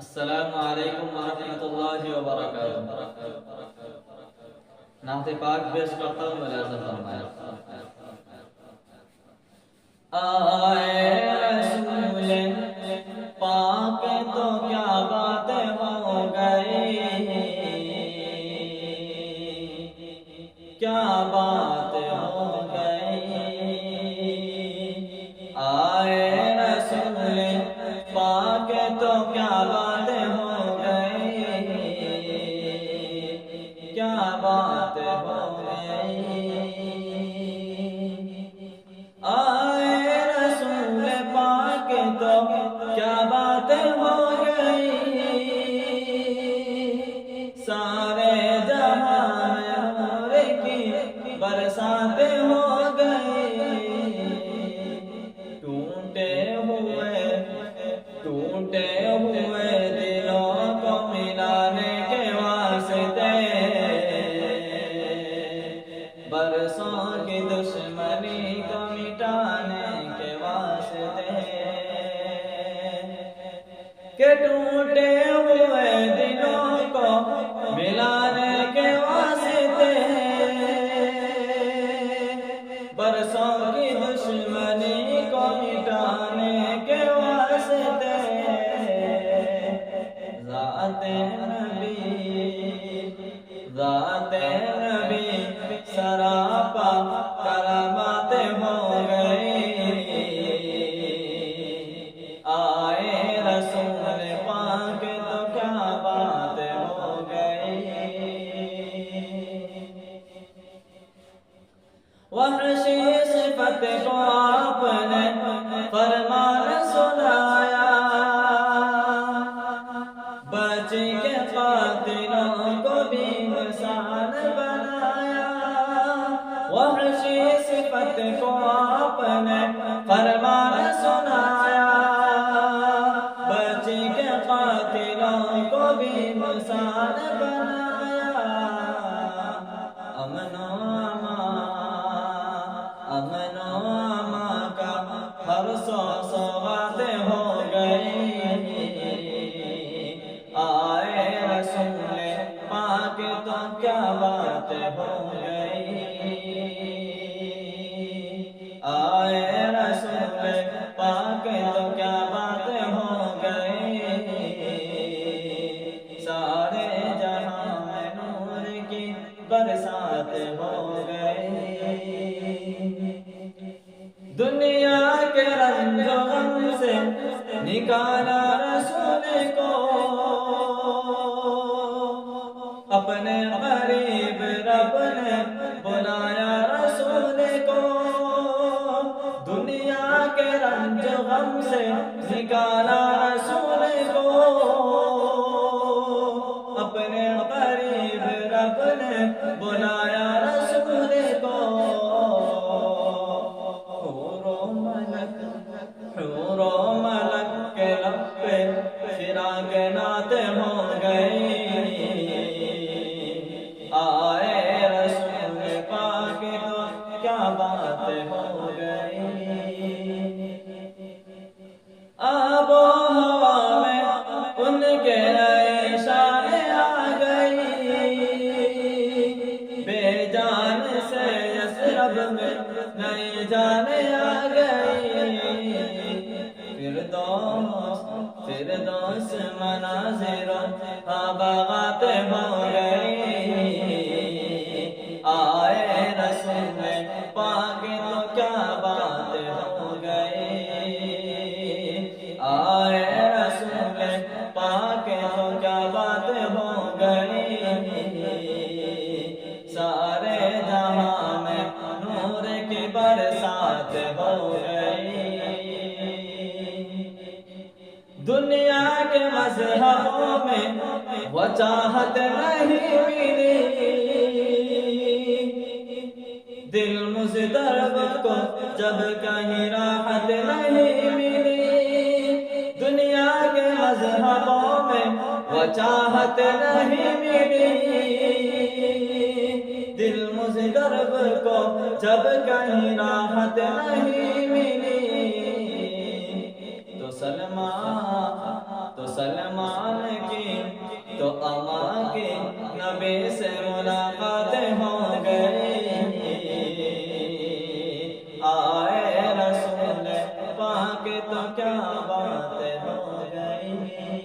अस्सलामु अलैकुम वरहमतुल्लाहि वबरकातुहू। नाते पाक पेश करता हूँ, मुलाज़ा फरमाएं। आए रसूल पाक तो क्या बात हो गई, क्या बात हो गई। आए रसूल पाक तो क्या बात हो गई, क्या बात हो गई। आए रसूल पाक तो क्या बात हो गई, सारे जहां में नूर की बरसात हो गई। टूटे हुए दिलों को मिलाने के वास्ते, बरसों की दुश्मनी को मिटाने के वास्ते, के टूटे हुए दिलों को मिलाने के वास्ते, बरसों की दुश्मनी को मिटाने के वास्ते, ज़ाते नबी सरापा करामात हो गई। आए रसूल पाक तो क्या बात हो गई। वहशी सिफत को आपने फरमान सुनाया, बच्चे के कातिलों को भी इंसान बनाया। वहशी सिफत को आपने फरमान सुनाया, बच्चे के कातिलों को भी इंसान बनाया। अमनो अमा का हर सौगात हो गई। आए रसूल पाक तो क्या बात हो गई। आए रसूल पाक तो क्या बात हो गई। सारे जहां में नूर की बरसात हो गई। दुनिया के रंजो गम से निकाला रसूल को, अपने गरीब रब ने बुलाया रसूल को। दुनिया के रंजो गम से निकाला रसूल को, अपने गरीब रब ने बुलाया रसूल को। हूरो मलक के लब पे फिराक नात हो गई। आए रसूल पाक तो क्या बात हो गई। आबो हवा में उनके नए शान आ गई। बेजान से यसरब में नई जान आ गई। फिरदौस मनाज़िरो बागात हो गई। आए रसूल पाक तो क्या बात हो गई। आए रसूल पाक तो क्या बात हो गई। सारे जहां में नूर की बरसात हो गई। दुनिया के मज़हबों में वो चाहत नहीं मिली। दिल मुज़दरब को जब कहीं राहत नहीं मिली। दुनिया के मज़हबों में वो चाहत नहीं मिली। दिल मुज़दरब को जब कहीं राहत नहीं मिली। तो मुसलमान की तो अमा के नबी से मुलाकात हो गई। आए रसूल पाक तो क्या बात हो गई।